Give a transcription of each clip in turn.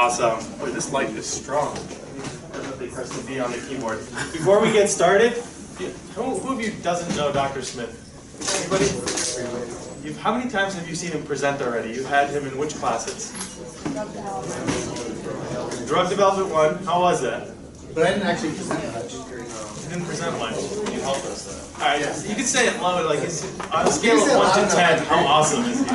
Awesome. Boy, this light is strong. Definitely press the V on the keyboard. Before we get started, who of you doesn't know Dr. Smith? Anybody? How many times have you seen him present already? You've had him in which classes? Drug Development 1. How was that? But I didn't actually present much. You didn't present much. You helped us though. Alright, you can say it loud, like on a scale of 1 to 10, how awesome is he?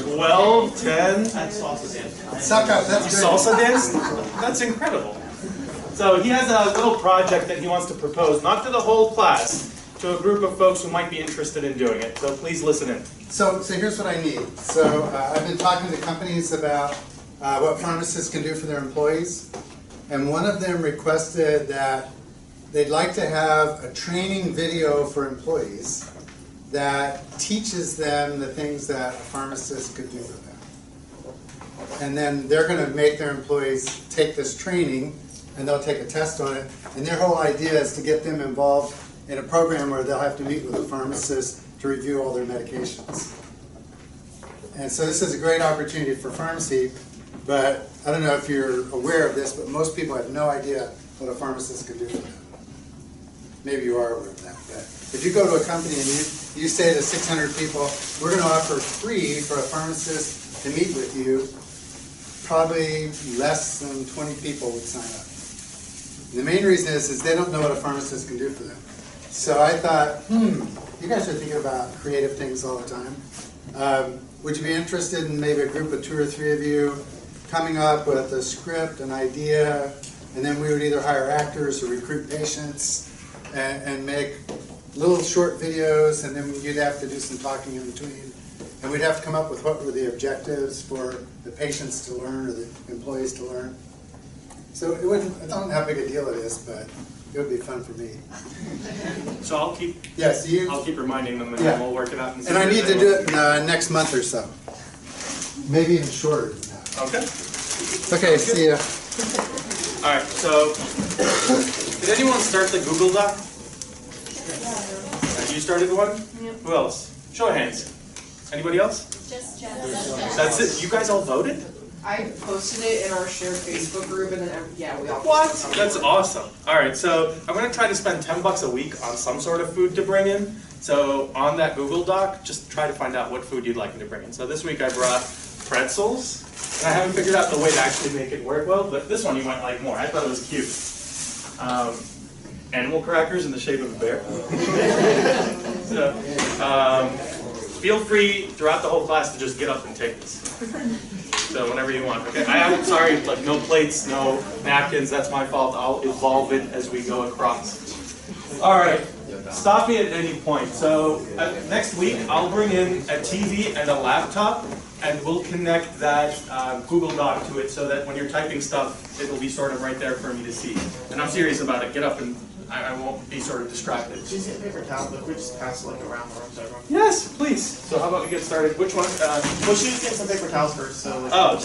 12, 10? Suck up, that's good. Salsa dance? That's incredible. So he has a little project that he wants to propose, not to the whole class, to a group of folks who might be interested in doing it. So please listen in. So here's what I need. So I've been talking to companies about what pharmacists can do for their employees. And one of them requested that they'd like to have a training video for employees that teaches them the things that a pharmacist could do for them. And then they're going to make their employees take this training, and they'll take a test on it. And their whole idea is to get them involved in a program where they'll have to meet with a pharmacist to review all their medications. And so this is a great opportunity for pharmacy, but I don't know if you're aware of this, but most people have no idea what a pharmacist can do for them. Maybe you are aware of that. But if you go to a company and you say to 600 people, we're going to offer free for a pharmacist to meet with you, probably less than 20 people would sign up. And the main reason is they don't know what a pharmacist can do for them. So I thought, you guys are thinking about creative things all the time. Would you be interested in maybe a group of 2 or 3 of you coming up with a script, an idea, and then we would either hire actors or recruit patients and make little short videos, and then you'd have to do some talking in between. And we'd have to come up with what were the objectives for the patients to learn or the employees to learn. So I don't know how big a deal it is, but it would be fun for me. So I'll keep reminding them, and then we'll work it out. And I need to do it in next month or so. Maybe even shorter than that. Okay. Okay, see ya. All right, so did anyone start the Google Doc? You started one? Yep. Who else? Show of hands. Anybody else? Just That's it? You guys all voted? I posted it in our shared Facebook group, and then we all. What? That's awesome. All right, so I'm going to try to spend $10 a week on some sort of food to bring in. So on that Google Doc, just try to find out what food you'd like me to bring in. So this week I brought pretzels, and I haven't figured out the way to actually make it work well, but this one you might like more. I thought it was cute. Animal crackers in the shape of a bear. So, feel free throughout the whole class to just get up and take this. So whenever you want. Okay, I'm sorry, like no plates, no napkins. That's my fault. I'll evolve it as we go across. All right. Stop me at any point. So next week I'll bring in a TV and a laptop, and we'll connect that Google Doc to it so that when you're typing stuff, it'll be sort of right there for me to see. And I'm serious about it. Get up and I won't be sort of distracted. Did you get paper towels? But we just pass like around the room to everyone. Yes, please. So how about we get started? Which one? Well, she was getting some paper towels first. So. Well.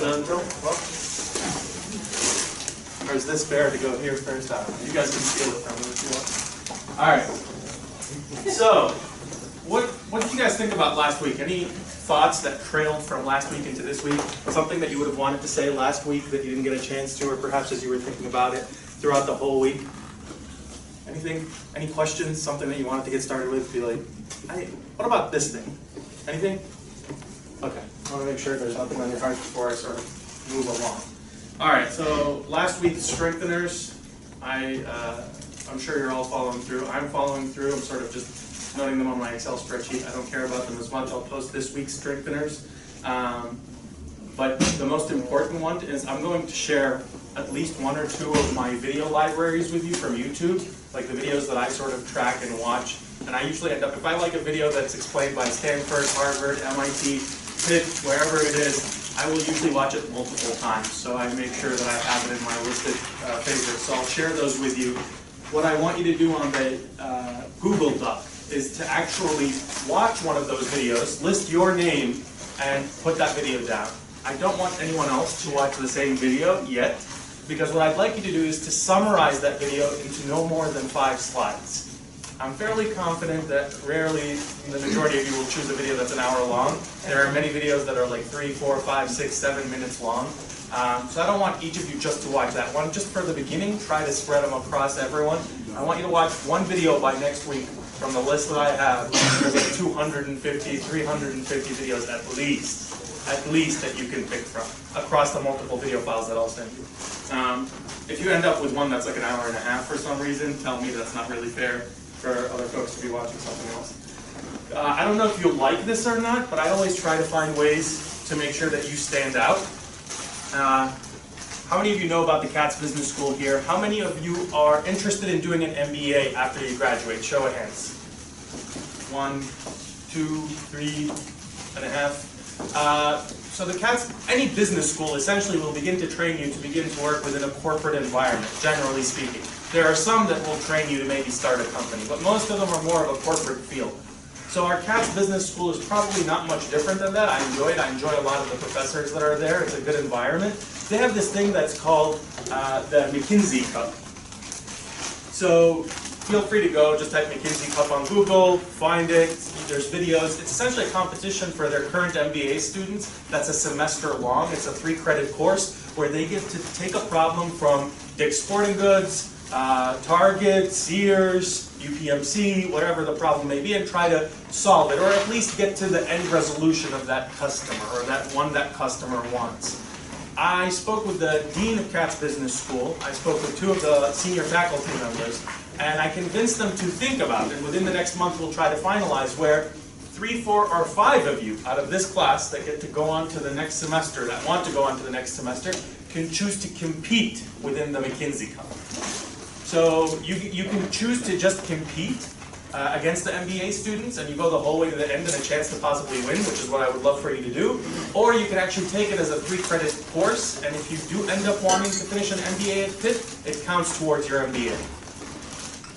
Or is this fair to go here first? You guys can steal it from me if you want. All right. So, what did you guys think about last week? Any thoughts that trailed from last week into this week? Something that you would have wanted to say last week that you didn't get a chance to, or perhaps as you were thinking about it throughout the whole week? Anything? Any questions? Something that you wanted to get started with? Be like, hey, what about this thing? Anything? Okay. I want to make sure there's nothing on your heart before I sort of move along. All right. So last week's strengtheners, I'm sure you're all following through. I'm following through. I'm sort of just noting them on my Excel spreadsheet. I don't care about them as much. I'll post this week's strengtheners. But the most important one is I'm going to share at least 1 or 2 of my video libraries with you from YouTube, like the videos that I sort of track and watch. And I usually end up, if I like a video that's explained by Stanford, Harvard, MIT, Pitt, wherever it is, I will usually watch it multiple times. So I make sure that I have it in my listed favorites. So I'll share those with you. What I want you to do on the Google Doc is to actually watch one of those videos, list your name, and put that video down. I don't want anyone else to watch the same video yet, because what I'd like you to do is to summarize that video into no more than 5 slides. I'm fairly confident that rarely the majority of you will choose a video that's an hour long. There are many videos that are like 3, 4, 5, 6, 7 minutes long. So I don't want each of you just to watch that one. Just for the beginning, try to spread them across everyone. I want you to watch one video by next week from the list that I have. There's like 250, 350 videos at least that you can pick from across the multiple video files that I'll send you. If you end up with one that's like an hour and a half for some reason, tell me that's not really fair for other folks to be watching something else. I don't know if you'll like this or not, but I always try to find ways to make sure that you stand out. How many of you know about the Katz Business School here? How many of you are interested in doing an MBA after you graduate? Show of hands. 1, 2, 3 and a half. So the Katz, any business school essentially will begin to train you to begin to work within a corporate environment, generally speaking. There are some that will train you to maybe start a company, but most of them are more of a corporate field. So our Katz Business School is probably not much different than that. I enjoy it. I enjoy a lot of the professors that are there. It's a good environment. They have this thing that's called the McKinsey Cup. So feel free to go, just type McKinsey Cup on Google, find it. There's videos. It's essentially a competition for their current MBA students. That's a semester long. It's a 3-credit course where they get to take a problem from Dick's Sporting Goods, Target, Sears, UPMC, whatever the problem may be, and try to solve it, or at least get to the end resolution of that customer, or that one that customer wants. I spoke with the Dean of Katz Business School. I spoke with 2 of the senior faculty members, and I convinced them to think about it. Within the next month, we'll try to finalize where 3, 4, or 5 of you out of this class that get to go on to the next semester, that want to go on to the next semester, can choose to compete within the McKinsey Cup. So you can choose to just compete against the MBA students, and you go the whole way to the end and a chance to possibly win, which is what I would love for you to do. Or you can actually take it as a 3-credit course, and if you do end up wanting to finish an MBA at Pitt, it counts towards your MBA.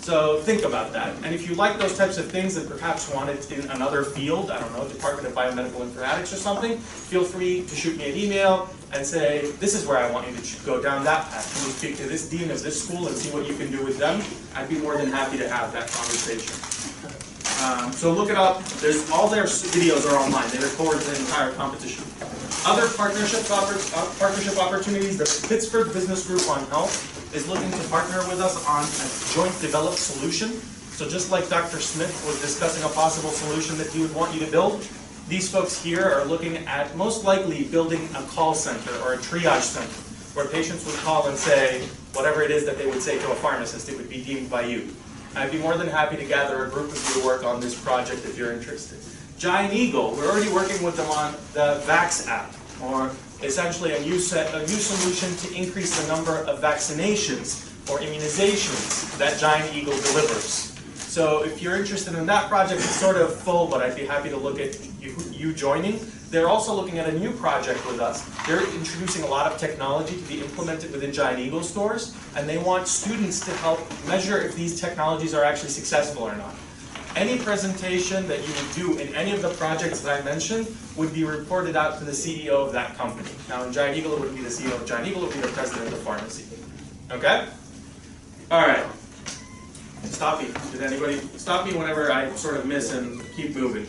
So think about that. And if you like those types of things and perhaps want it in another field, I don't know, Department of Biomedical Informatics or something, feel free to shoot me an email and say, this is where I want you to go down that path. Can you speak to this dean of this school and see what you can do with them? I'd be more than happy to have that conversation. So look it up. There's all their videos are online. They record the entire competition. Other partnership opportunities, the Pittsburgh Business Group on Health is looking to partner with us on a joint developed solution. So just like Dr. Smith was discussing a possible solution that he would want you to build, these folks here are looking at most likely building a call center or a triage center where patients would call and say whatever it is that they would say to a pharmacist. It would be deemed by you. I'd be more than happy to gather a group of you to work on this project if you're interested. Giant Eagle, we're already working with them on the Vax app, or essentially a new solution to increase the number of vaccinations or immunizations that Giant Eagle delivers. So if you're interested in that project, it's sort of full, but I'd be happy to look at you joining. They're also looking at a new project with us. They're introducing a lot of technology to be implemented within Giant Eagle stores, and they want students to help measure if these technologies are actually successful or not. Any presentation that you would do in any of the projects that I mentioned would be reported out to the CEO of that company. Now in Giant Eagle, it wouldn't be the CEO of Giant Eagle, it would be the president of the pharmacy. Okay? All right. Stop me. Did anybody stop me whenever I sort of miss and keep moving?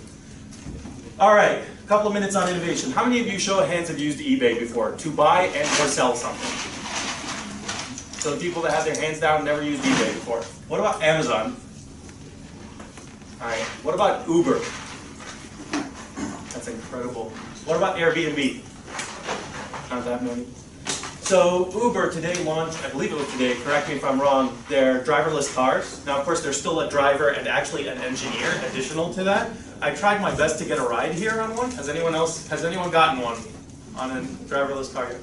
All right, a couple of minutes on innovation. How many of you, show of hands, have used eBay before to buy and or sell something? So the people that have their hands down never used eBay before. What about Amazon? All right, what about Uber? That's incredible. What about Airbnb? Not that many. So Uber today launched, I believe it was today, correct me if I'm wrong, their driverless cars. Now of course there's still a driver and actually an engineer additional to that. I tried my best to get a ride here on one. Has anyone gotten one on a driverless car yet?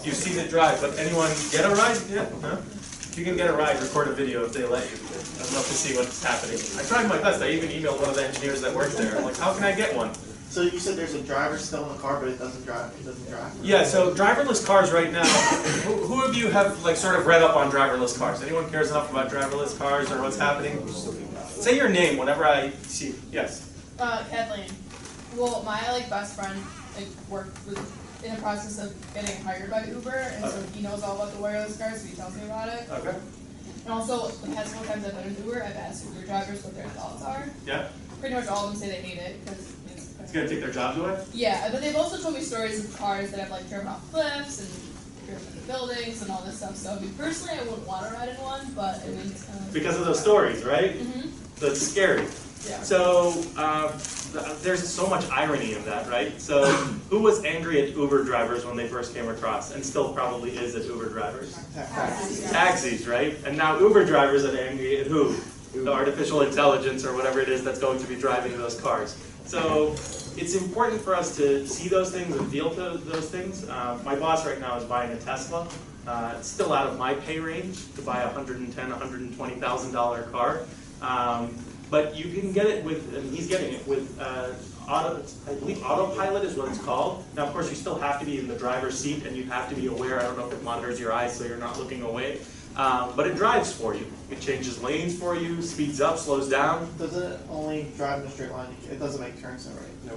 You've seen it drive, but anyone get a ride yet? Huh? If you can get a ride, record a video if they let you. I'd love to see what's happening. I tried my best. I even emailed one of the engineers that works there. I'm like, how can I get one? So you said there's a driver still in the car, but it doesn't drive. Yeah. So driverless cars right now. Who of you have like sort of read up on driverless cars? Anyone cares enough about driverless cars or what's happening? Say your name whenever I see. Yes. Kathleen. Well, my best friend was in the process of getting hired by Uber, and so he knows all about the wireless cars, so he tells me about it. Okay. And also, the past couple times I've been with Uber, I've asked Uber drivers what their thoughts are. Yeah. Pretty much all of them say they hate it because it's gonna take their jobs away? Yeah, but they've also told me stories of cars that have like driven off cliffs and driven into buildings and all this stuff. So I mean, personally, I wouldn't want to ride in one, but I mean, it's kind of Because of those stories, right? Mhm. So it's scary. Yeah. So there's so much irony in that, right? So who was angry at Uber drivers when they first came across, and still probably is at Uber drivers? Taxis, right? And now Uber drivers are angry at who? The artificial intelligence or whatever it is that's going to be driving those cars. So it's important for us to see those things and feel those things. My boss right now is buying a Tesla. It's still out of my pay range to buy a $110,000, $120,000 car. But you can get it with, and he's getting it with, I believe autopilot is what it's called. Now, of course, you still have to be in the driver's seat and you have to be aware. I don't know if it monitors your eyes so you're not looking away. But it drives for you. It changes lanes for you, speeds up, slows down. Doesn't it only drive in a straight line? It doesn't make turns, though, right? No,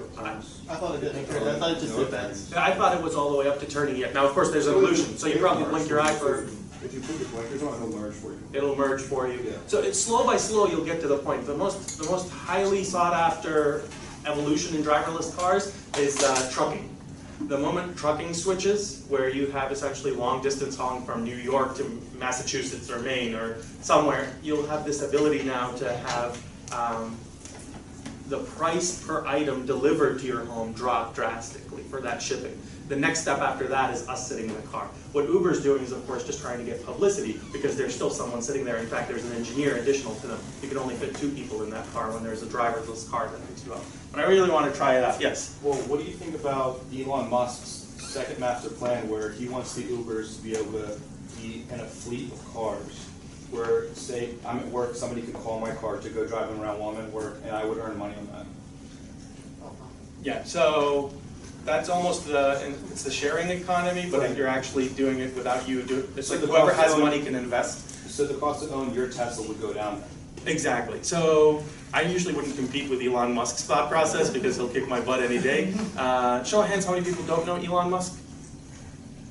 I thought it did make turns. I thought it just did bends. I thought it was all the way up to turning yet. Now, of course, there's an illusion, so you probably blink your eye for. If you put your blinkers on, it'll merge for you. It'll merge for you. Yeah. So it's slow by slow, you'll get to the point. The most highly sought after evolution in driverless cars is trucking. The moment trucking switches, where you have essentially long distance hauling from New York to Massachusetts or Maine or somewhere, you'll have this ability now to have the price per item delivered to your home drop drastically for that shipping. The next step after that is us sitting in the car. What Uber's doing is, of course, just trying to get publicity because there's still someone sitting there. In fact, there's an engineer additional to them. You can only fit 2 people in that car when there's a driverless car that picks you up. But I really want to try it out. Yes? Well, what do you think about Elon Musk's second master plan where he wants the Ubers to be able to be in a fleet of cars where, say, I'm at work, somebody could call my car to go driving around while I'm at work, and I would earn money on that? Yeah, so that's almost it's the sharing economy, but if you're actually doing it without you doing it's like whoever has money can invest. So the cost to own your Tesla would go down. Exactly. So I usually wouldn't compete with Elon Musk's thought process because he'll kick my butt any day. Show of hands, how many people don't know Elon Musk?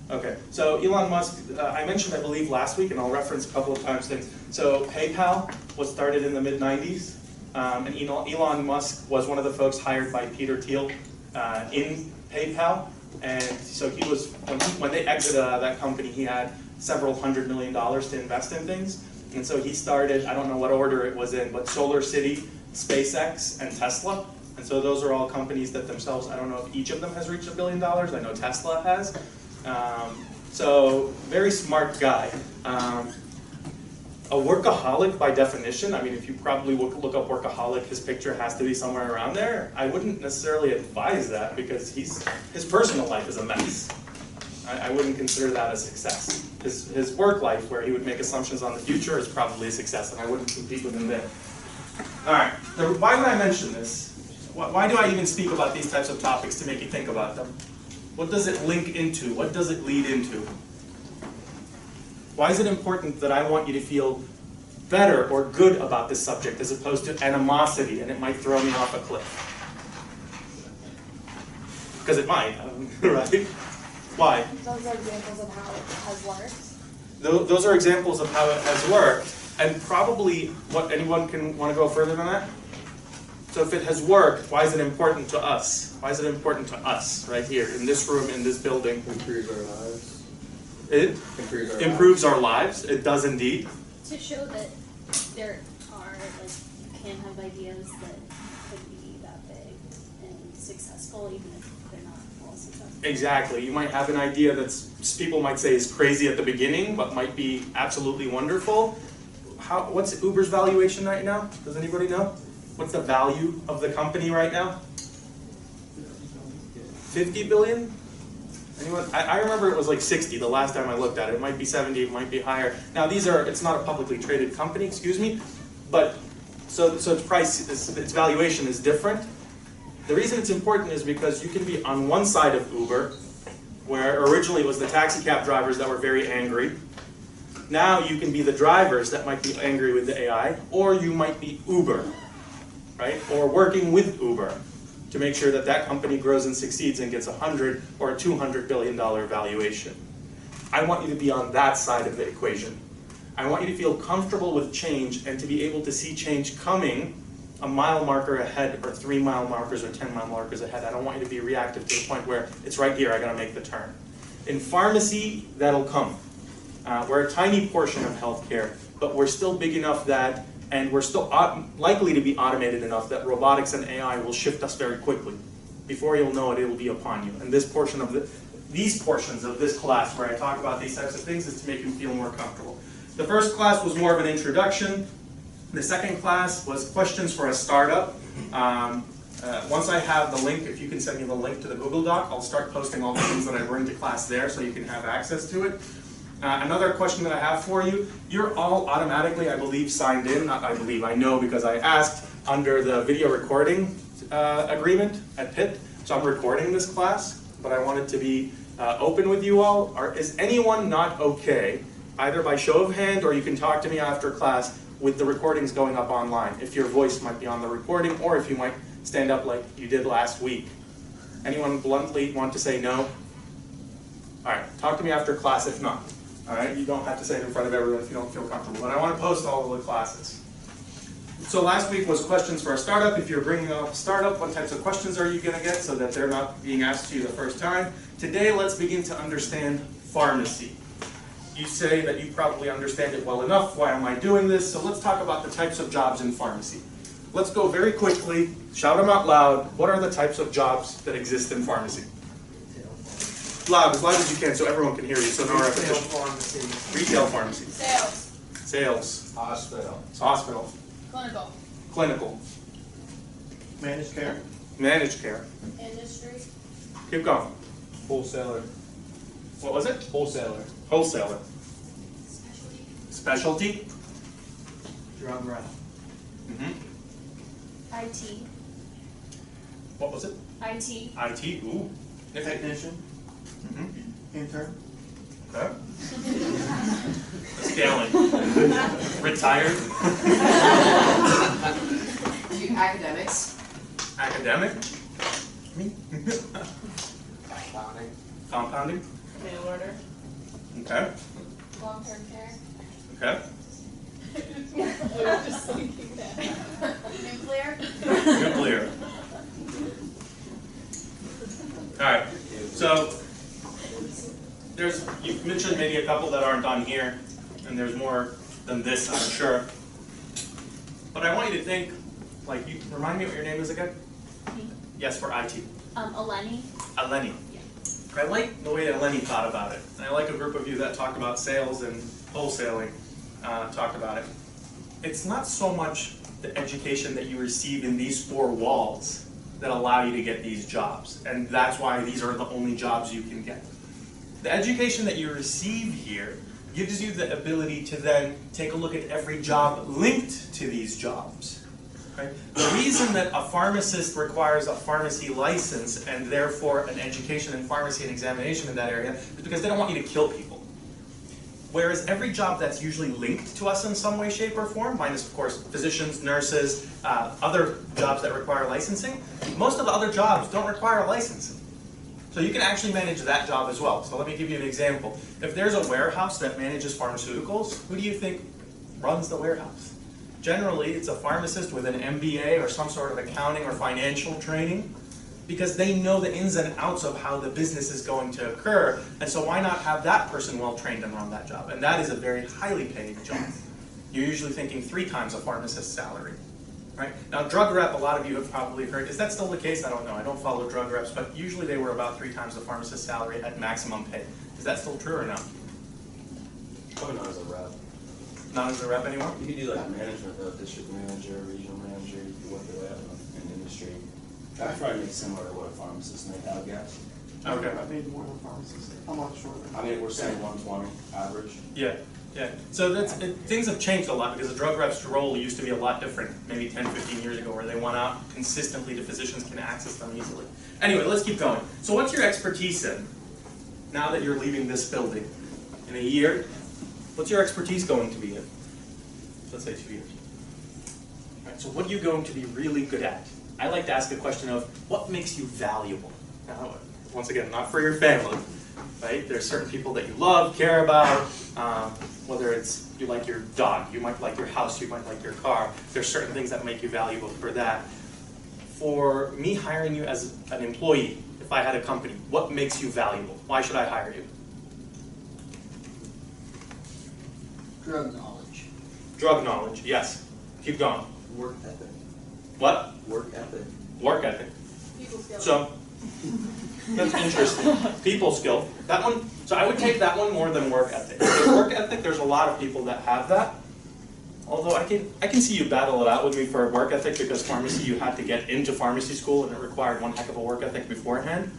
Okay, so Elon Musk, I mentioned, I believe, last week, and I'll reference a couple of times things. So PayPal was started in the mid-90s, and Elon Musk was one of the folks hired by Peter Thiel in PayPal. And so he was, when they exited that company, he had several $100 million to invest in things. And so he started, I don't know what order it was in, but SolarCity, SpaceX, and Tesla. And so those are all companies that themselves, I don't know if each of them has reached $1 billion. I know Tesla has. So very smart guy. A workaholic by definition. I mean, if you probably look up workaholic, his picture has to be somewhere around there. I wouldn't necessarily advise that because his personal life is a mess. I wouldn't consider that a success. His work life, where he would make assumptions on the future, is probably a success, and I wouldn't compete with him there. All right, why would I mention this? Why do I even speak about these types of topics to make you think about them? What does it link into? What does it lead into? Why is it important that I want you to feel better or good about this subject as opposed to animosity and it might throw me off a cliff? Because it might, right? Why? Those are examples of how it has worked. Those are examples of how it has worked, and probably what anyone can want to go further than that? So if it has worked, why is it important to us? Why is it important to us right here in this room, in this building? Improves our lives. It improves our lives. It does indeed. To show that there are, like, you can have ideas that could be that big and successful, even if they're not all successful. Exactly. You might have an idea that's, people might say is crazy at the beginning, but might be absolutely wonderful. What's Uber's valuation right now? Does anybody know? What's the value of the company right now? 50 billion? Anyone? I remember it was like 60 the last time I looked at it. It might be 70, it might be higher. Now it's not a publicly traded company, excuse me, but so its price, its valuation is different. The reason it's important is because you can be on one side of Uber, where originally it was the taxi cab drivers that were very angry. Now you can be the drivers that might be angry with the AI, or you might be Uber, right? Or working with Uber to make sure that that company grows and succeeds and gets $100 or a $200 billion valuation. I want you to be on that side of the equation. I want you to feel comfortable with change and to be able to see change coming a mile marker ahead or 3 mile markers or 10 mile markers ahead. I don't want you to be reactive to the point where it's right here, I gotta make the turn. In pharmacy, that'll come. We're a tiny portion of healthcare, but we're still big enough that, and we're still likely to be automated enough that robotics and AI will shift us very quickly. Before you'll know it, it will be upon you. And this portion of these portions of this class where I talk about these types of things is to make you feel more comfortable. The first class was more of an introduction. The second class was questions for a startup. Once I have the link, if you can send me the link to the Google Doc, I'll start posting all the things that I bring to class there so you can have access to it. Another question that I have for you, you're all automatically, I believe, signed in, not I believe, I know because I asked, under the video recording agreement at Pitt. So I'm recording this class, but I wanted to be open with you all. Is anyone not okay, either by show of hand or you can talk to me after class, with the recordings going up online, if your voice might be on the recording or if you might stand up like you did last week? Anyone bluntly want to say no? All right, talk to me after class if not. All right, you don't have to say it in front of everyone if you don't feel comfortable, but I want to post all of the classes. So last week was questions for a startup. If you're bringing up a startup, what types of questions are you going to get so that they're not being asked to you the first time? Today, let's begin to understand pharmacy. You say that you probably understand it well enough. Why am I doing this? So let's talk about the types of jobs in pharmacy. Let's go very quickly, shout them out loud. What are the types of jobs that exist in pharmacy? Loud as you can so everyone can hear you. So no repetition. Retail pharmacy. Sales. Sales. Hospital. Hospital. Clinical. Clinical. Managed care. Managed care. Industry. Keep going. Wholesaler. What was it? Wholesaler. Wholesaler. Specialty. Specialty. Drug rep. IT. What was it? IT. IT. Ooh. Technician. Intern. Okay. Scaling. Retired. Academics. Academic. Accounting. Compounding. Mail order. Okay. Long-term care. Okay. I was just thinking that. Nuclear. Nuclear. All right. So you mentioned maybe a couple that aren't on here, and there's more than this, I'm sure. But I want you to think, like, you remind me what your name is again? Me. Yes, for IT. Eleni. Eleni. Yeah. I like the way Eleni thought about it. And I like a group of you that talk about sales and wholesaling talk about it. It's not so much the education that you receive in these four walls that allow you to get these jobs. And that's why these are the only jobs you can get. The education that you receive here gives you the ability to then take a look at every job linked to these jobs. Right? The reason that a pharmacist requires a pharmacy license and therefore an education in pharmacy and examination in that area is because they don't want you to kill people. Whereas every job that's usually linked to us in some way, shape, or form, minus of course physicians, nurses, other jobs that require licensing, most of the other jobs don't require licensing. So you can actually manage that job as well. So let me give you an example. If there's a warehouse that manages pharmaceuticals, who do you think runs the warehouse? Generally, it's a pharmacist with an MBA or some sort of accounting or financial training, because they know the ins and outs of how the business is going to occur. And so why not have that person well trained and run that job? And that is a very highly paid job. You're usually thinking 3 times a pharmacist's salary. Right? Now, drug rep, a lot of you have probably heard. Is that still the case? I don't know. I don't follow drug reps, but usually they were about 3 times the pharmacist's salary at maximum pay. Is that still true or no? Probably not as a rep. Not as a rep anymore? You can do like management, district manager, regional manager, you can work your way up in industry. That probably makes similar to what a pharmacist may have, guess. Okay. I made more than a pharmacist. I'm not sure. I mean, we're saying 120 average. Yeah. Yeah, so things have changed a lot because the drug rep's role used to be a lot different, maybe 10, 15 years ago, where they went out consistently to physicians can access them easily. Anyway, let's keep going. So what's your expertise in, now that you're leaving this building? In a year, what's your expertise going to be in? Let's say 2 years. All right, so what are you going to be really good at? I like to ask a question of, what makes you valuable? Now, once again, not for your family, right? There's certain people that you love, care about, whether it's you like your dog, you might like your house, you might like your car. There's certain things that make you valuable for that. For me hiring you as an employee, if I had a company, what makes you valuable? Why should I hire you? Drug knowledge. Drug knowledge, yes. Keep going. Work ethic. What? Work ethic. Work ethic. People skills. So, that's interesting. People skill. That one, so I would take that one more than work ethic. Because work ethic, there's a lot of people that have that. Although I can see you battle it out with me for work ethic because pharmacy, you had to get into pharmacy school and it required one heck of a work ethic beforehand.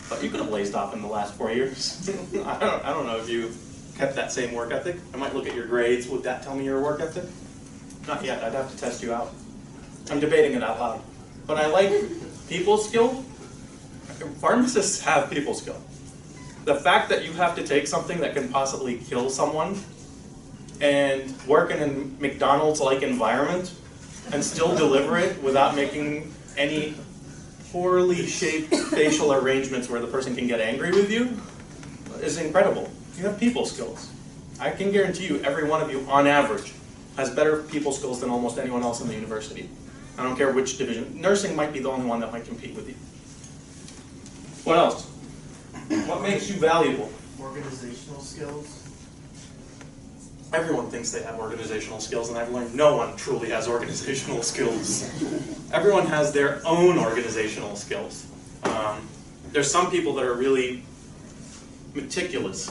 But you could have blazed off in the last 4 years. I don't know if you kept that same work ethic. I might look at your grades. Would that tell me your work ethic? Not yet. I'd have to test you out. I'm debating it out loud. But I like people skill. Pharmacists have people skill. The fact that you have to take something that can possibly kill someone and work in a McDonald's-like environment and still deliver it without making any poorly shaped facial arrangements where the person can get angry with you is incredible. You have people skills. I can guarantee you every one of you, on average, has better people skills than almost anyone else in the university. I don't care which division. Nursing might be the only one that might compete with you. What else? What makes you valuable? Organizational skills. Everyone thinks they have organizational skills, and I've learned no one truly has organizational skills. Everyone has their own organizational skills. There's some people that are really meticulous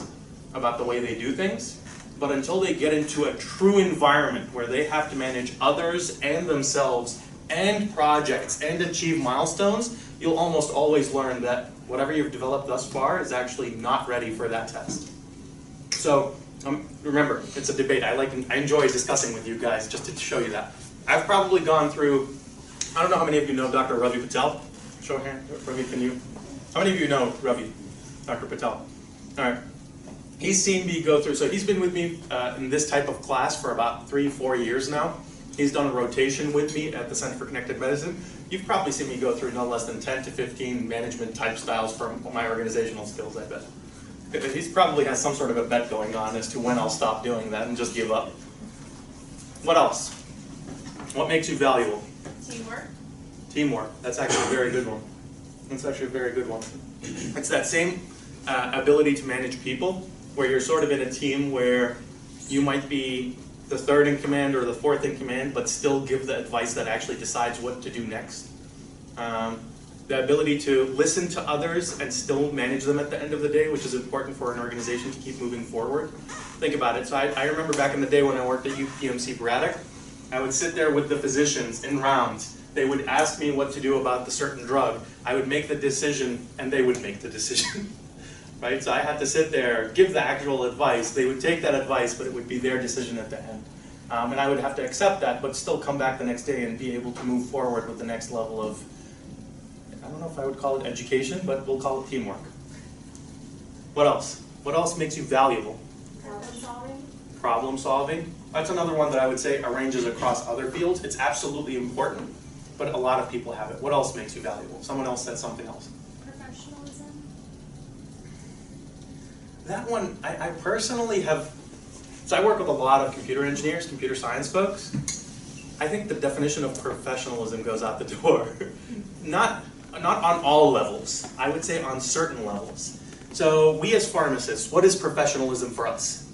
about the way they do things, but until they get into a true environment where they have to manage others and themselves and projects and achieve milestones, you'll almost always learn that whatever you've developed thus far is actually not ready for that test. So remember, it's a debate. I enjoy discussing with you guys just to show you that. I've probably gone through, I don't know how many of you know Dr. Ravi Patel. Show of hand. Ravi, can you? How many of you know Ravi, Dr. Patel? All right. He's seen me go through, so he's been with me in this type of class for about 3-4 years now. He's done a rotation with me at the Center for Connected Medicine. You've probably seen me go through no less than 10 to 15 management type styles for my organizational skills, I bet. He probably has some sort of a bet going on as to when I'll stop doing that and just give up. What else? What makes you valuable? Teamwork. Teamwork. That's actually a very good one. That's actually a very good one. It's that same ability to manage people, where you're sort of in a team where you might be the third in command or the fourth in command, but still give the advice that actually decides what to do next. The ability to listen to others and still manage them at the end of the day, which is important for an organization to keep moving forward. Think about it. So I remember back in the day when I worked at UPMC Braddock, I would sit there with the physicians in rounds. They would ask me what to do about the certain drug. I would make the decision, and they would make the decision. Right? So I had to sit there, give the actual advice. They would take that advice, but it would be their decision at the end. And I would have to accept that, but still come back the next day and be able to move forward with the next level of, I don't know if I would call it education, but we'll call it teamwork. What else? What else makes you valuable? Problem solving. Problem solving. That's another one that I would say arranges across other fields. It's absolutely important, but a lot of people have it. What else makes you valuable? Someone else said something else. Professionalism. That one, I personally have, so I work with a lot of computer engineers, computer science folks. I think the definition of professionalism goes out the door. Not on all levels, I would say on certain levels. So we as pharmacists, what is professionalism for us?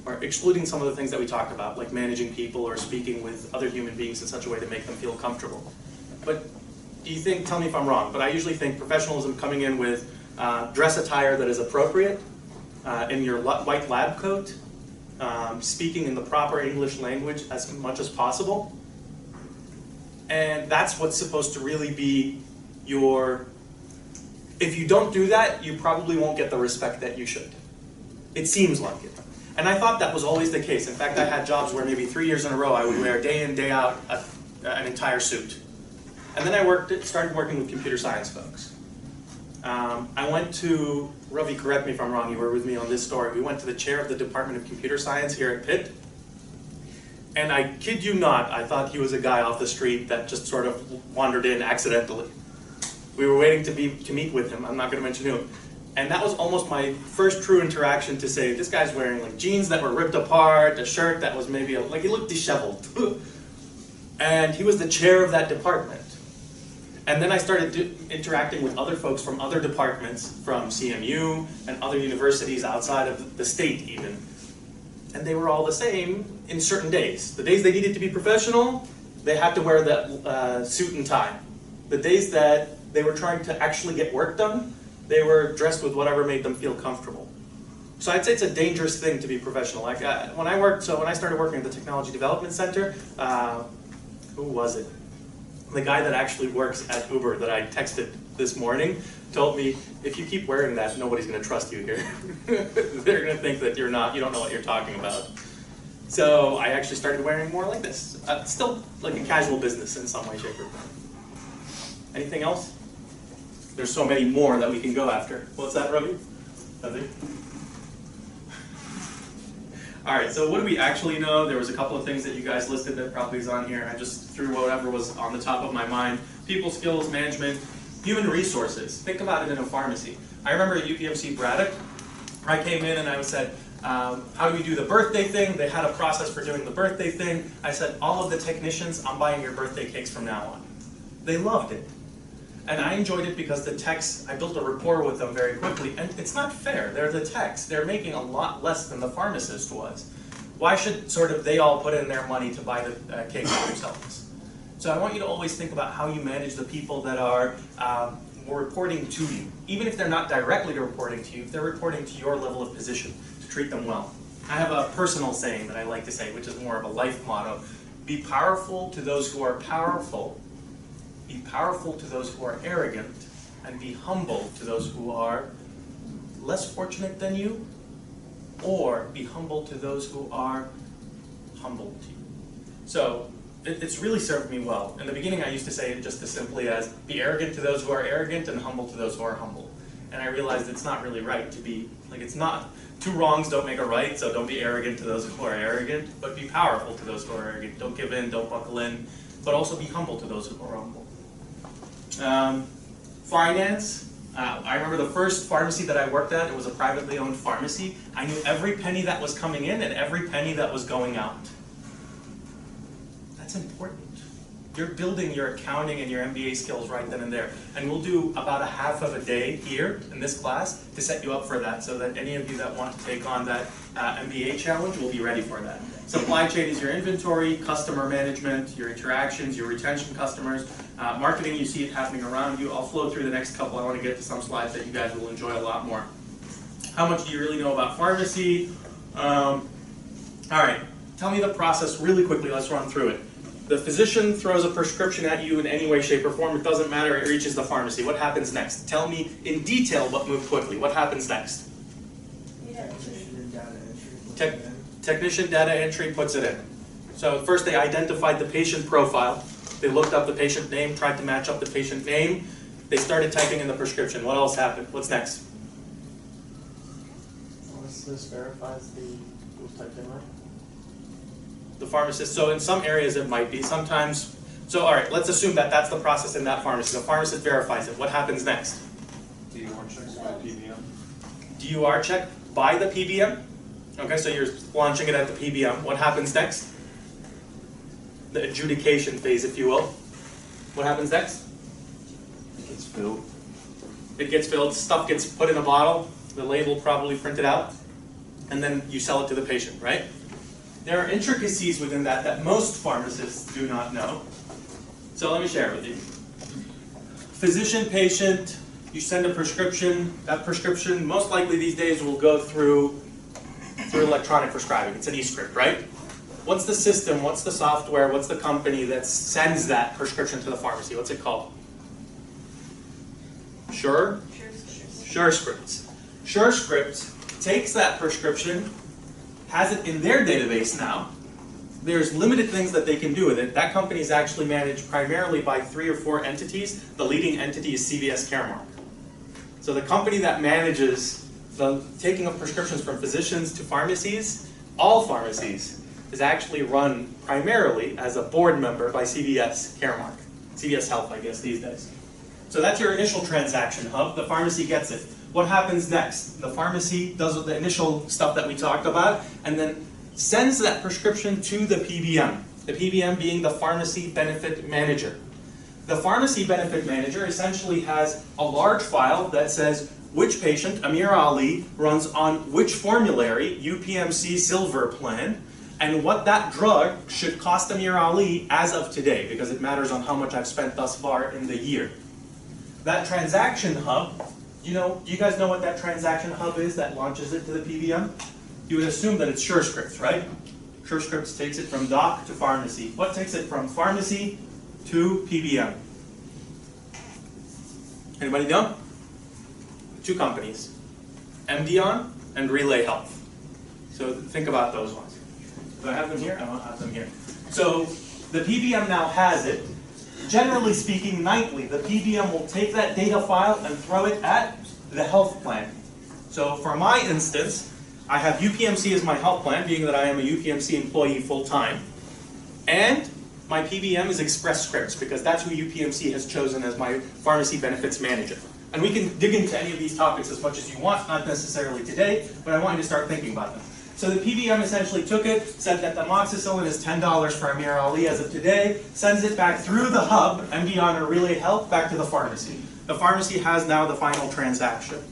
Or excluding some of the things that we talked about, like managing people or speaking with other human beings in such a way to make them feel comfortable. But do you think, tell me if I'm wrong, but I usually think professionalism coming in with dress attire that is appropriate, in your white lab coat, speaking in the proper English language as much as possible. And that's what's supposed to really be your, if you don't do that, you probably won't get the respect that you should. It seems like it. And I thought that was always the case. In fact, I had jobs where maybe 3 years in a row I would wear day in, day out an entire suit. And then I started working with computer science folks. I went to, Ravi, correct me if I'm wrong, you were with me on this story. We went to the chair of the Department of Computer Science here at Pitt. And I kid you not, I thought he was a guy off the street that just sort of wandered in accidentally. We were waiting to meet with him, I'm not going to mention who. And that was almost my first true interaction to say, this guy's wearing like jeans that were ripped apart, a shirt that was maybe, like he looked disheveled. And he was the chair of that department. And then I started interacting with other folks from other departments, from CMU and other universities outside of the state even. And they were all the same in certain days. The days they needed to be professional, they had to wear that suit and tie. The days that they were trying to actually get work done, they were dressed with whatever made them feel comfortable. So I'd say it's a dangerous thing to be professional. Like when I started working at the Technology Development Center, who was it? The guy that actually works at Uber that I texted this morning told me, if you keep wearing that, nobody's going to trust you here. They're going to think that you don't know what you're talking about. So I actually started wearing more like this. Still like a casual business in some way, shape, or form. Anything else? There's so many more that we can go after. What's that, Ravi? Nothing? All right, so what do we actually know? There was a couple of things that you guys listed that probably is on here. I just threw whatever was on the top of my mind. People skills, management, human resources. Think about it in a pharmacy. I remember at UPMC Braddock, I came in and I said, how do we do the birthday thing? They had a process for doing the birthday thing. I said, all of the technicians, I'm buying your birthday cakes from now on. They loved it. And I enjoyed it because the techs, I built a rapport with them very quickly. And it's not fair. They're the techs. They're making a lot less than the pharmacist was. Why should they all put in their money to buy the cakes for themselves? So I want you to always think about how you manage the people that are reporting to you. Even if they're not directly reporting to you, if they're reporting to your level of position, to treat them well. I have a personal saying that I like to say, which is more of a life motto. Be powerful to those who are powerful. Be powerful to those who are arrogant, and be humble to those who are less fortunate than you, or be humble to those who are humble to you. So it's really served me well. In the beginning I used to say it just as simply as be arrogant to those who are arrogant and humble to those who are humble. And I realized it's not really right to be, it's not, two wrongs don't make a right, so don't be arrogant to those who are arrogant, but be powerful to those who are arrogant. Don't give in, don't buckle in, but also be humble to those who are humble. Finance. I remember the first pharmacy that I worked at, it was a privately owned pharmacy. I knew every penny that was coming in and every penny that was going out. That's important. You're building your accounting and your MBA skills right then and there. And we'll do about a half of a day here in this class to set you up for that so that any of you that want to take on that MBA challenge will be ready for that. Supply chain is your inventory, customer management, your interactions, your retention customers. Marketing, you see it happening around you. I'll flow through the next couple. I want to get to some slides that you guys will enjoy a lot more. How much do you really know about pharmacy? All right, tell me the process really quickly. Let's run through it. The physician throws a prescription at you in any way, shape, or form. It doesn't matter. It reaches the pharmacy. What happens next? Tell me in detail, but move quickly. What happens next? Technician data entry puts it in. So first they identified the patient profile. They looked up the patient name, tried to match up the patient name. They started typing in the prescription. What else happened? What's next? This verifies the was typed in right. The pharmacist. So in some areas it might be. Sometimes. So all right, let's assume that that's the process in that pharmacy. The pharmacist verifies it. What happens next? DUR checks by PBM. DUR check by the PBM. Okay, so you're launching it at the PBM. What happens next? The adjudication phase, if you will. What happens next? It gets filled. It gets filled, stuff gets put in a bottle, the label probably printed out, and then you sell it to the patient, right? There are intricacies within that that most pharmacists do not know. So let me share it with you. Physician, patient, you send a prescription. That prescription, most likely these days, will go through electronic prescribing. It's an e-script, right? What's the system, what's the software, what's the company that sends that prescription to the pharmacy? What's it called? SureScripts. SureScripts takes that prescription, has it in their database now. There's limited things that they can do with it. That company is actually managed primarily by 3 or 4 entities. The leading entity is CVS Caremark. So the company that manages the taking of prescriptions from physicians to pharmacies, all pharmacies, is actually run primarily as a board member by CVS Caremark. CVS Health, I guess, these days. So that's your initial transaction hub. The pharmacy gets it. what happens next? The pharmacy does the initial stuff that we talked about, and then sends that prescription to the PBM. The PBM being the pharmacy benefit manager. The pharmacy benefit manager essentially has a large file that says which patient, Amir Ali, runs on which formulary, UPMC Silver Plan, and what that drug should cost Amir Ali as of today, because it matters on how much I've spent thus far in the year. That transaction hub, you guys know what that transaction hub is that launches it to the PBM? You would assume that it's SureScripts, right? SureScripts takes it from doc to pharmacy. What takes it from pharmacy to PBM? Anybody know? Two companies, MDON and Relay Health. So think about those ones. Do I have them here? I don't have them here. So the PBM now has it. Generally speaking, nightly, the PBM will take that data file and throw it at the health plan. So for my instance, I have UPMC as my health plan, being that I am a UPMC employee full-time. And my PBM is Express Scripts, because that's who UPMC has chosen as my pharmacy benefits manager. And we can dig into any of these topics as much as you want, not necessarily today, but I want you to start thinking about them. So the PBM essentially took it, said that the amoxicillin is $10 for Amir Ali as of today, sends it back through the hub, MDON or Relay Health, back to the pharmacy. The pharmacy has now the final transaction.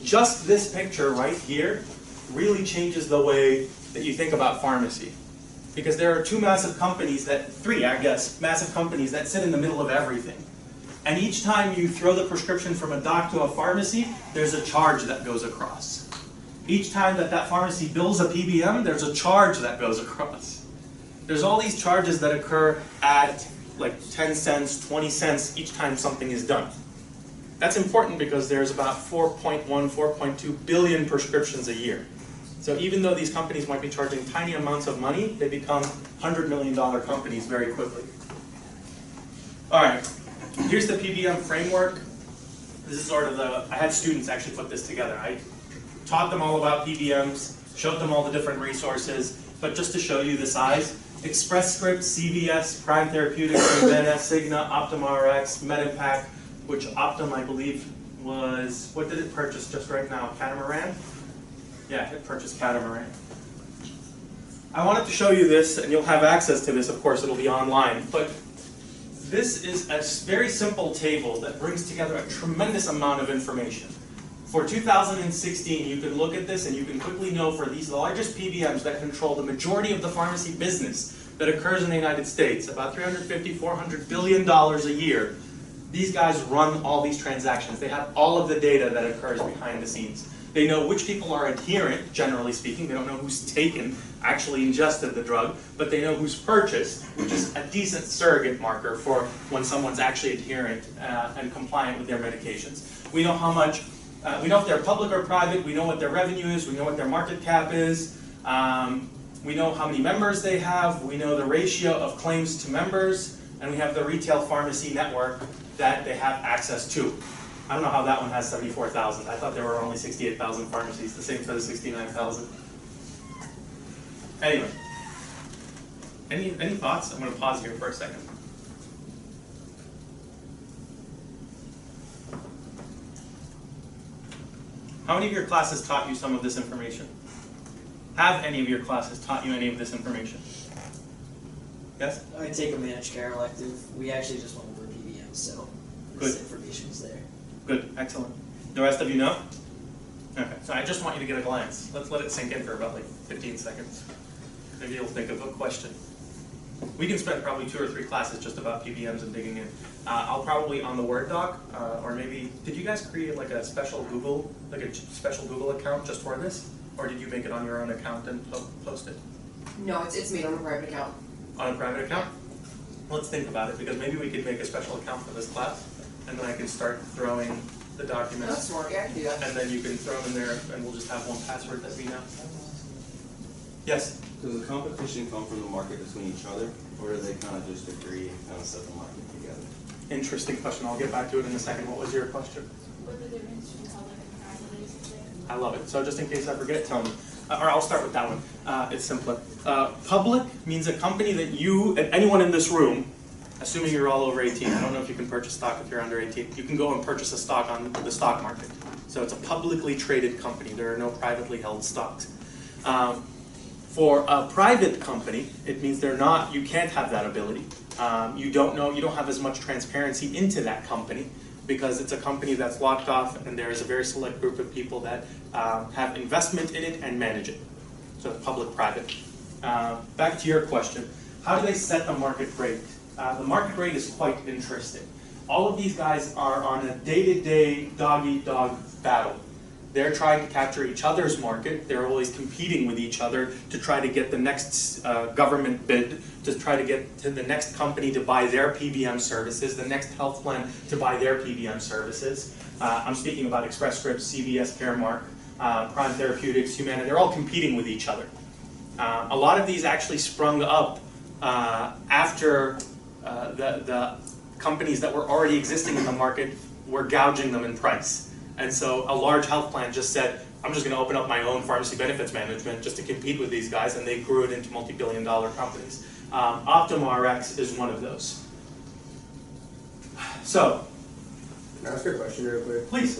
Just this picture right here really changes the way that you think about pharmacy. Because there are three, massive companies that sit in the middle of everything. And each time you throw the prescription from a doc to a pharmacy, there's a charge that goes across. Each time that pharmacy bills a PBM, there's a charge that goes across. There's all these charges that occur at like 10 cents, 20 cents each time something is done. That's important because there's about 4.1, 4.2 billion prescriptions a year. So even though these companies might be charging tiny amounts of money, they become $100 million companies very quickly. All right, here's the PBM framework. This is sort of I had students actually put this together. I taught them all about PBMs, showed them all the different resources, but just to show you the size, Express Scripts, CVS, Prime Therapeutics, Humana, Cigna, OptumRx, MedImpact, which Optum, I believe, was, what did it purchase just right now? Catamaran? Yeah, it purchased Catamaran. I wanted to show you this, and you'll have access to this, of course, it'll be online, but this is a very simple table that brings together a tremendous amount of information. For 2016, you can look at this and you can quickly know for these largest PBMs that control the majority of the pharmacy business that occurs in the United States, about $350, $400 billion a year, these guys run all these transactions. They have all of the data that occurs behind the scenes. They know which people are adherent, generally speaking. They don't know who's actually ingested the drug, but they know who's purchased, which is a decent surrogate marker for when someone's actually adherent and compliant with their medications. We know how much, we know if they're public or private, we know what their revenue is, we know what their market cap is, we know how many members they have, we know the ratio of claims to members, and we have the retail pharmacy network that they have access to. I don't know how that one has 74,000. I thought there were only 68,000 pharmacies, the same for the 69,000. Anyway, any thoughts? I'm going to pause here for a second. How many of your classes taught you some of this information? Have any of your classes taught you any of this information? Yes? I take a managed care elective. We actually just went over PBM, so this information is there. Good, excellent. The rest of you know? Okay, so I just want you to get a glance. Let's let it sink in for about like 15 seconds. Maybe you'll think of a question. We can spend probably 2 or 3 classes just about PBMs and digging in. I'll probably on the Word doc, or maybe, did you guys create like a special Google account just for this? Or did you make it on your own account and post it? No, it's made on a private account. On a private account? Let's think about it, because maybe we could make a special account for this class, and then I can start throwing the documents. That's smart, yeah, I can do that. And then you can throw them in there, and we'll just have one password that we know. Yes? Does the competition come from the market between each other, or do they kind of just agree and kind of set the market together? Interesting question. I'll get back to it in a second. What was your question? What are the difference between public and private is there? I love it. So just in case I forget, tell me. Or I'll start with that one. It's simpler. Public means a company that you, and anyone in this room, assuming you're all over 18, I don't know if you can purchase stock if you're under 18, you can go and purchase a stock on the stock market. So So it's a publicly traded company. There are no privately held stocks. For a private company, it means you can't have that ability. You don't have as much transparency into that company because it's a company that's locked off and there is a very select group of people that have investment in it and manage it. So it's public-private. Back to your question, how do they set the market rate? The market rate is quite interesting. All of these guys are on a day-to-day dog-eat-dog battle. They're trying to capture each other's market. They're always competing with each other to try to get the next government bid, to try to get to the next company to buy their PBM services, the next health plan to buy their PBM services. I'm speaking about Express Scripts, CVS, Caremark, Prime Therapeutics, Humana. They're all competing with each other. A lot of these actually sprung up after the companies that were already existing in the market were gouging them in price. And so a large health plan just said, I'm just going to open up my own pharmacy benefits management just to compete with these guys, and they grew it into multi-billion-dollar companies. OptumRx is one of those. So, can I ask a question real quick? Please.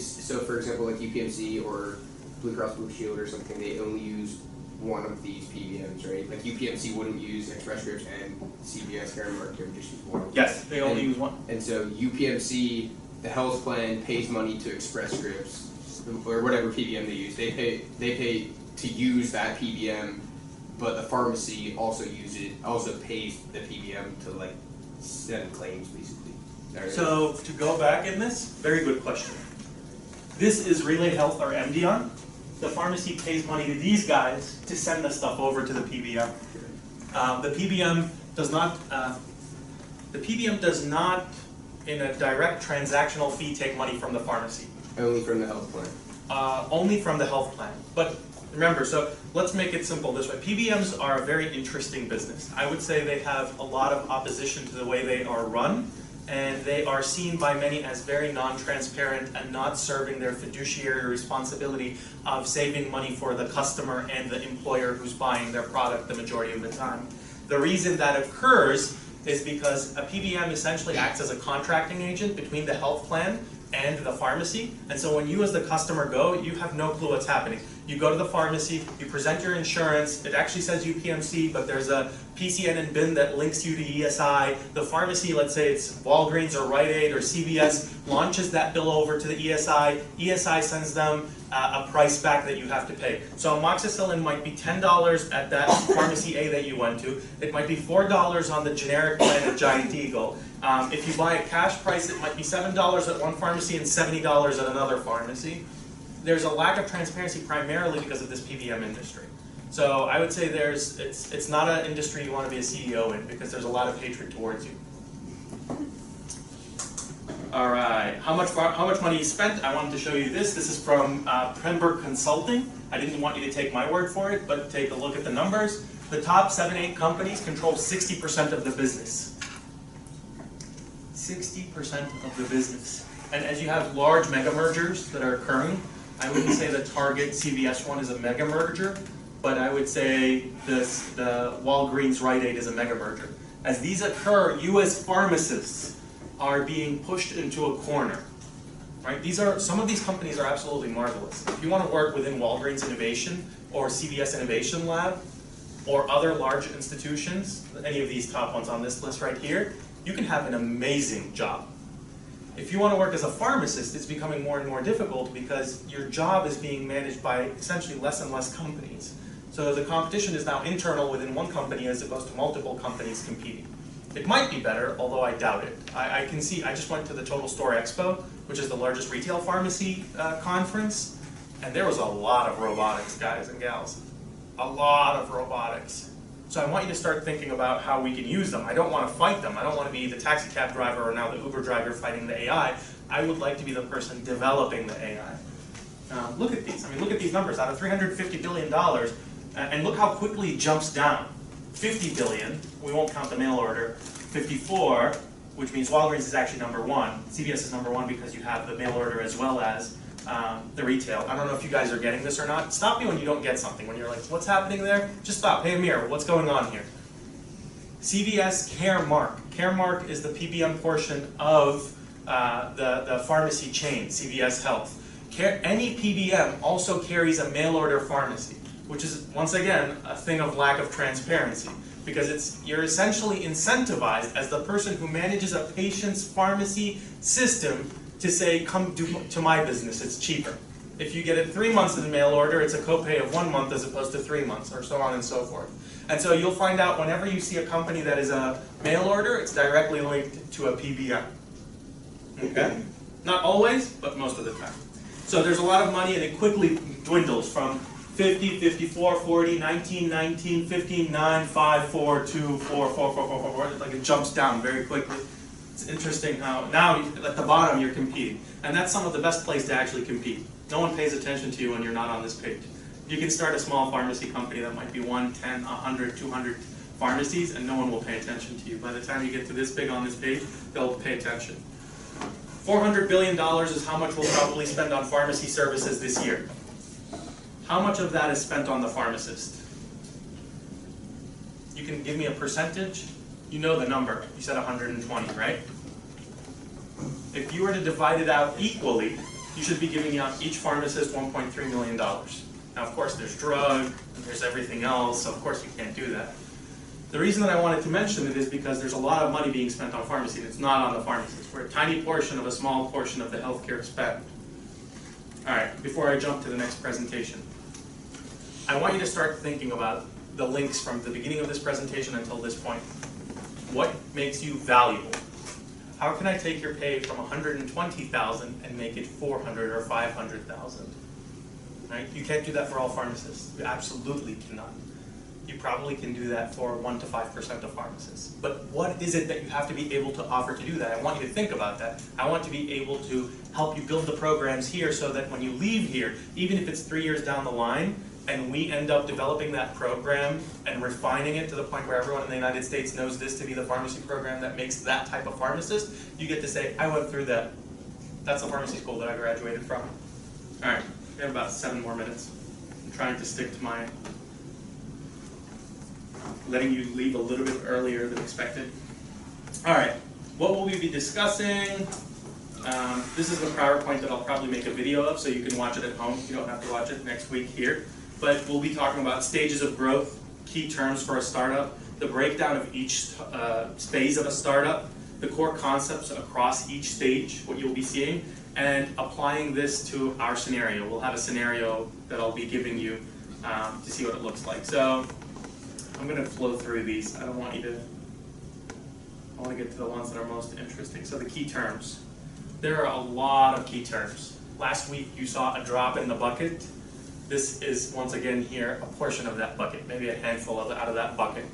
So for example, like UPMC or Blue Cross Blue Shield or something, they only use one of these PBMs, right? Like UPMC wouldn't use Express Scripts and CVS, Caremark, they would just use one. Yes, they only use one. And so UPMC, the health plan, pays money to Express Scripts or whatever PBM they use. They pay to use that PBM, but the pharmacy also pays the PBM to like send claims basically. So to go back in this, very good question. This is Relay Health or MDR. The pharmacy pays money to these guys to send the stuff over to the PBM. The PBM does not, in a direct transactional fee, take money from the pharmacy. Only from the health plan. Only from the health plan. But remember, so let's make it simple this way. PBMs are a very interesting business. I would say they have a lot of opposition to the way they are run, and they are seen by many as very non-transparent and not serving their fiduciary responsibility of saving money for the customer and the employer who's buying their product the majority of the time. The reason that occurs is because a PBM essentially acts as a contracting agent between the health plan and the pharmacy, and so when you as the customer go, you have no clue what's happening. You go to the pharmacy, you present your insurance, it actually says UPMC, but there's a PCN and BIN that links you to ESI. The pharmacy, let's say it's Walgreens or Rite Aid or CVS, launches that bill over to the ESI. ESI sends them a price back that you have to pay. So amoxicillin might be $10 at that pharmacy A that you went to. It might be $4 on the generic plan at Giant Eagle. If you buy a cash price, it might be $7 at one pharmacy and $70 at another pharmacy. There's a lack of transparency primarily because of this PBM industry. So I would say it's not an industry you want to be a CEO in because there's a lot of hatred towards you. All right, how much money you spent? I wanted to show you this. This is from Pembroke Consulting. I didn't want you to take my word for it, but take a look at the numbers. The top 7-8 companies control 60% of the business. 60% of the business. And as you have large mega mergers that are occurring, I wouldn't say the Target CVS one is a mega merger, but I would say the Walgreens Rite Aid is a mega merger. As these occur, you as pharmacists are being pushed into a corner. Right? Some of these companies are absolutely marvelous. If you want to work within Walgreens Innovation or CVS Innovation Lab or other large institutions, any of these top ones on this list right here, you can have an amazing job. If you want to work as a pharmacist, it's becoming more and more difficult because your job is being managed by essentially less and less companies. So the competition is now internal within one company as opposed to multiple companies competing. It might be better, although I doubt it. I can see, I just went to the Total Store Expo, which is the largest retail pharmacy conference, and there was a lot of robotics, guys and gals. A lot of robotics. So I want you to start thinking about how we can use them. I don't want to fight them. I don't want to be the taxi cab driver or now the Uber driver fighting the AI. I would like to be the person developing the AI. Look at these. I mean, look at these numbers. Out of $350 billion, and look how quickly it jumps down. 50 billion, we won't count the mail order. 54, which means Walgreens is actually number 1. CVS is number 1 because you have the mail order as well as the retail. I don't know if you guys are getting this or not. Stop me when you don't get something. When you're like, what's happening there? Just stop. Hey, Amir, what's going on here? CVS Caremark. Caremark is the PBM portion of the pharmacy chain, CVS Health. Any PBM also carries a mail order pharmacy, which is, once again, a thing of lack of transparency, because you're essentially incentivized as the person who manages a patient's pharmacy system to say, come to my business, it's cheaper. If you get it 3 months in the mail order, it's a copay of 1 month as opposed to 3 months, or so on and so forth. And so you'll find out whenever you see a company that is a mail order, it's directly linked to a PBM. Okay? Not always, but most of the time. So there's a lot of money, and it quickly dwindles from 50, 54, 40, 19, 19, 15, 9, 5, 4, 2, 4, 4, 4, 4, 4, 4. Like it jumps down very quickly. It's interesting how now at the bottom you're competing. And that's some of the best place to actually compete. No one pays attention to you when you're not on this page. You can start a small pharmacy company that might be 1, 10, 100, 200 pharmacies, and no one will pay attention to you. By the time you get to this big on this page, they'll pay attention. $400 billion is how much we'll probably spend on pharmacy services this year. How much of that is spent on the pharmacist? You can give me a percentage? You know the number. You said 120, right? If you were to divide it out equally, you should be giving out each pharmacist $1.3 million. Now, of course, there's drug, and there's everything else, so of course you can't do that. The reason that I wanted to mention it is because there's a lot of money being spent on pharmacy that's not on the pharmacist. We're a tiny portion of a small portion of the healthcare spend. All right, before I jump to the next presentation, I want you to start thinking about the links from the beginning of this presentation until this point. What makes you valuable? How can I take your pay from $120,000 and make it $400,000 or $500,000? Right? You can't do that for all pharmacists. You absolutely cannot. You probably can do that for 1 to 5% of pharmacists. But what is it that you have to be able to offer to do that? I want you to think about that. I want to be able to help you build the programs here so that when you leave here, even if it's 3 years down the line, and we end up developing that program and refining it to the point where everyone in the United States knows this to be the pharmacy program that makes that type of pharmacist, you get to say, I went through that. That's the pharmacy school that I graduated from. All right, we have about 7 more minutes. I'm trying to stick to my letting you leave a little bit earlier than expected. All right, what will we be discussing? This is the PowerPoint that I'll probably make a video of, so you can watch it at home. You don't have to watch it next week here. But we'll be talking about stages of growth, key terms for a startup, the breakdown of each phase of a startup, the core concepts across each stage, what you'll be seeing, and applying this to our scenario. We'll have a scenario that I'll be giving you to see what it looks like. So I'm going to flow through these. I want to get to the ones that are most interesting. So the key terms. There are a lot of key terms. Last week you saw a drop in the bucket. This is, once again here, a portion of that bucket, maybe a handful out of that bucket.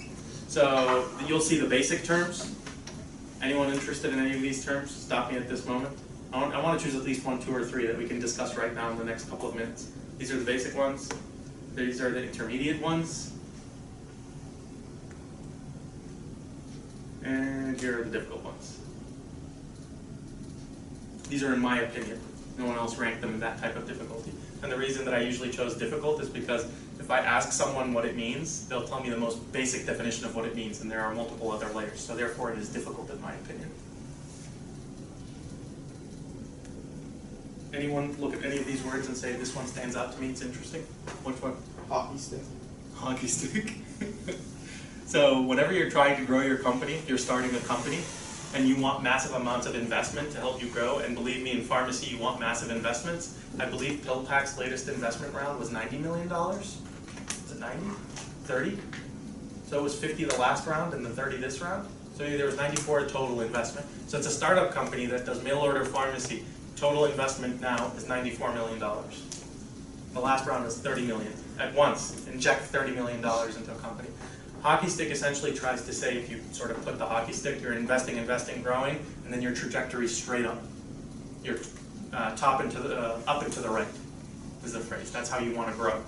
So you'll see the basic terms. Anyone interested in any of these terms? Stop me at this moment. I want to choose at least 1, 2, or 3 that we can discuss right now in the next couple of minutes. These are the basic ones. These are the intermediate ones. And here are the difficult ones. These are in my opinion. No one else ranked them in that type of difficulty. And the reason that I usually chose difficult is because if I ask someone what it means, they'll tell me the most basic definition of what it means, and there are multiple other layers. So therefore it is difficult in my opinion. Anyone look at any of these words and say, this one stands out to me, it's interesting? Which one? Hockey stick. Hockey stick. So whenever you're trying to grow your company, you're starting a company, and you want massive amounts of investment to help you grow, and believe me, in pharmacy you want massive investments. I believe PillPack's latest investment round was $90 million. Is it 90? 30? So it was 50 the last round and then 30 this round. So there was 94 total investment. So it's a startup company that does mail order pharmacy. Total investment now is $94 million. The last round was 30 million. At once, inject $30 million into a company. Hockey stick essentially tries to say, if you sort of put the hockey stick, you're investing, growing, and then your trajectory straight up. You're up and to the right is the phrase. That's how you want to grow.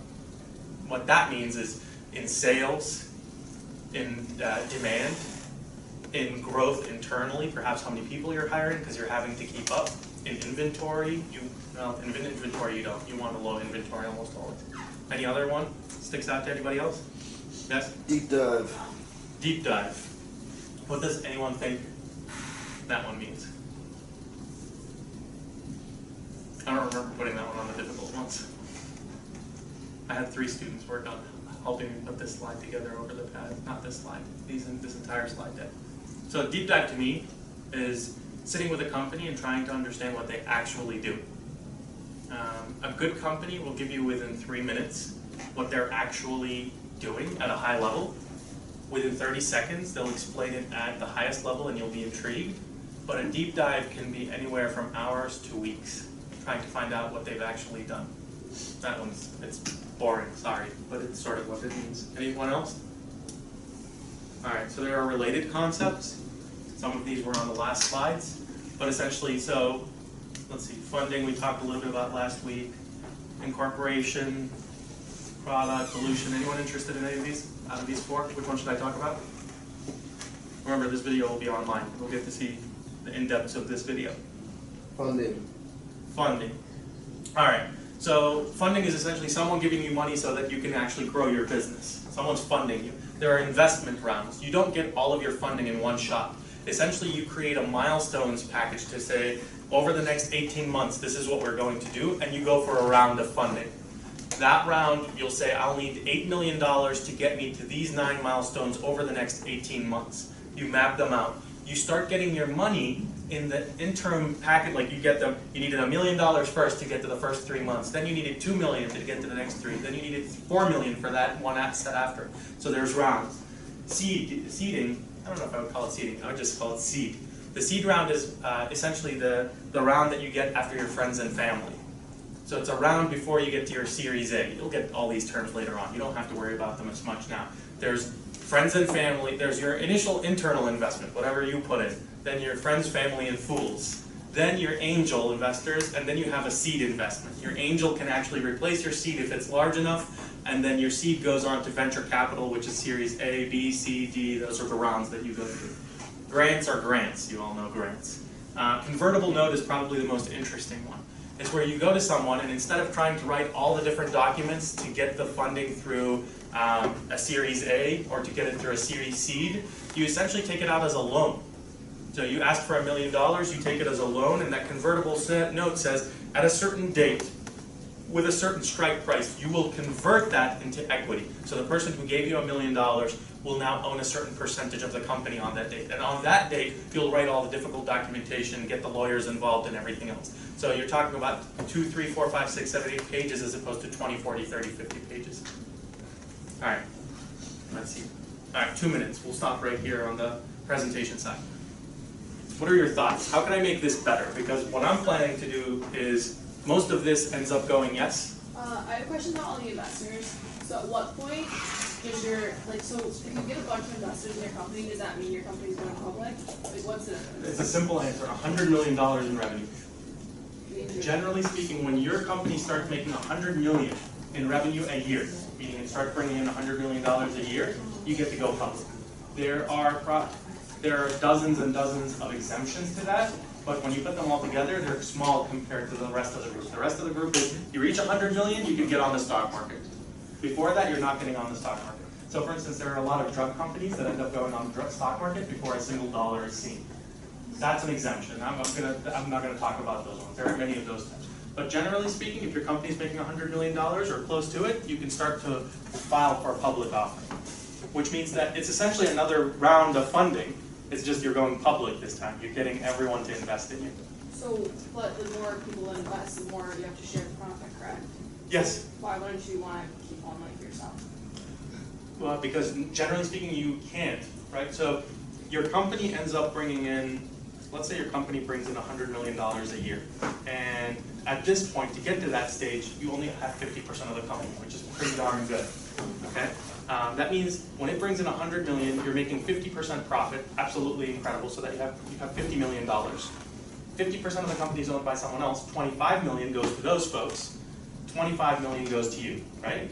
What that means is in sales, in demand, in growth internally, perhaps how many people you're hiring because you're having to keep up. In inventory, in inventory you don't. You want a low inventory almost always. Any other one sticks out to anybody else? Yes? Deep dive. Deep dive. What does anyone think that one means? I don't remember putting that one on the difficult ones. I had 3 students work on helping me put this slide together over the pad, not this slide, this entire slide deck. So a deep dive to me is sitting with a company and trying to understand what they actually do. A good company will give you within 3 minutes what they're actually doing at a high level. Within 30 seconds, they'll explain it at the highest level and you'll be intrigued. But a deep dive can be anywhere from hours to weeks, trying to find out what they've actually done. That one's, it's boring, sorry, but it's sort of what it means. Anyone else? All right, so there are related concepts. Some of these were on the last slides, but essentially, so let's see, funding we talked a little bit about last week, incorporation, product, dilution. Anyone interested in any of these? Out of these 4, which one should I talk about? Remember, this video will be online. We'll get to see the in-depths of this video. Funding. Funding. All right. So funding is essentially someone giving you money so that you can actually grow your business. Someone's funding you. There are investment rounds. You don't get all of your funding in one shot. Essentially, you create a milestones package to say, over the next 18 months, this is what we're going to do, and you go for a round of funding. That round, you'll say, I'll need $8 million to get me to these 9 milestones over the next 18 months. You map them out. You start getting your money in the interim packet, like you needed $1 million first to get to the first 3 months, then you needed $2 million to get to the next 3, then you needed $4 million for that one set after. So there's rounds. Seeding, I don't know if I would call it seeding, I would just call it seed. The seed round is essentially the round that you get after your friends and family. So it's a round before you get to your Series A. You'll get all these terms later on. You don't have to worry about them as much now. There's friends and family, there's your initial internal investment, whatever you put in, then your friends, family, and fools, then your angel investors, and then you have a seed investment. Your angel can actually replace your seed if it's large enough, and then your seed goes on to venture capital, which is Series A, B, C, D, those are the rounds that you go through. Grants are grants, you all know grants. Convertible note is probably the most interesting one. It's where you go to someone and instead of trying to write all the different documents to get the funding through a Series A or to get it through a Series Seed, you essentially take it out as a loan. So you ask for $1 million, you take it as a loan, and that convertible note says at a certain date, with a certain strike price, you will convert that into equity. So the person who gave you $1 million will now own a certain percentage of the company on that date. And on that date, you'll write all the difficult documentation, get the lawyers involved and everything else. So you're talking about 2, 3, 4, 5, 6, 7, 8 pages as opposed to 20, 40, 30, 50 pages. All right, let's see. All right, 2 minutes. We'll stop right here on the presentation side. What are your thoughts? How can I make this better? Because what I'm planning to do is most of this ends up going yes. I have a question about all the investors. So at what point is your, so if you get a bunch of investors in your company, does that mean your company's going public? Like what's the difference? It's a simple answer, $100 million in revenue. Generally speaking, when your company starts making $100 million in revenue a year, meaning it starts bringing in $100 million a year, you get to go public. There are dozens and dozens of exemptions to that, but when you put them all together, they're small compared to the rest of the group. The rest of the group is, you reach $100 million, you can get on the stock market. Before that, you're not getting on the stock market. So for instance, there are a lot of drug companies that end up going on the stock market before a single dollar is seen. That's an exemption. I'm not going to talk about those ones. There are many of those types. But generally speaking, if your company's making $100 million or close to it, you can start to file for a public offering, which means that it's essentially another round of funding. It's just you're going public this time. You're getting everyone to invest in you. So, but the more people that invest, the more you have to share the profit, correct? Yes. Why wouldn't you want to keep all the money for yourself? Well, because generally speaking, you can't, right? So your company ends up bringing in, let's say your company brings in $100 million a year. And at this point, to get to that stage, you only have 50% of the company, which is pretty darn good, okay? That means when it brings in $100 million, you're making 50% profit, absolutely incredible, so that you have $50 million. 50% of the company is owned by someone else, $25 million goes to those folks, $25 million goes to you, right?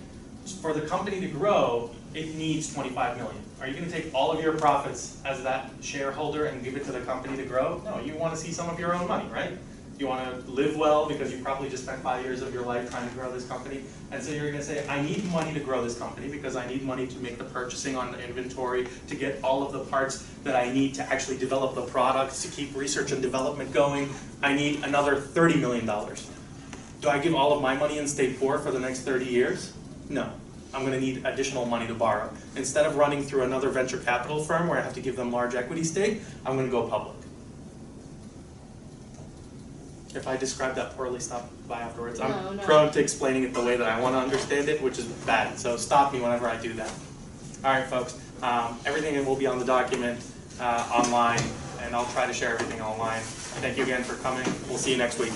For the company to grow, it needs $25 million. Are you going to take all of your profits as that shareholder and give it to the company to grow? No, you want to see some of your own money, right? You want to live well because you probably just spent 5 years of your life trying to grow this company. And so you're going to say, I need money to grow this company because I need money to make the purchasing on the inventory, to get all of the parts that I need to actually develop the products, to keep research and development going. I need another $30 million. Do I give all of my money and stay poor for the next 30 years? No. I'm going to need additional money to borrow. Instead of running through another venture capital firm where I have to give them large equity stake, I'm going to go public. If I describe that poorly, stop by afterwards. I'm No. prone to explaining it the way that I want to understand it, which is bad. So stop me whenever I do that. All right, folks. Everything will be on the document online, and I'll try to share everything online. Thank you again for coming. We'll see you next week.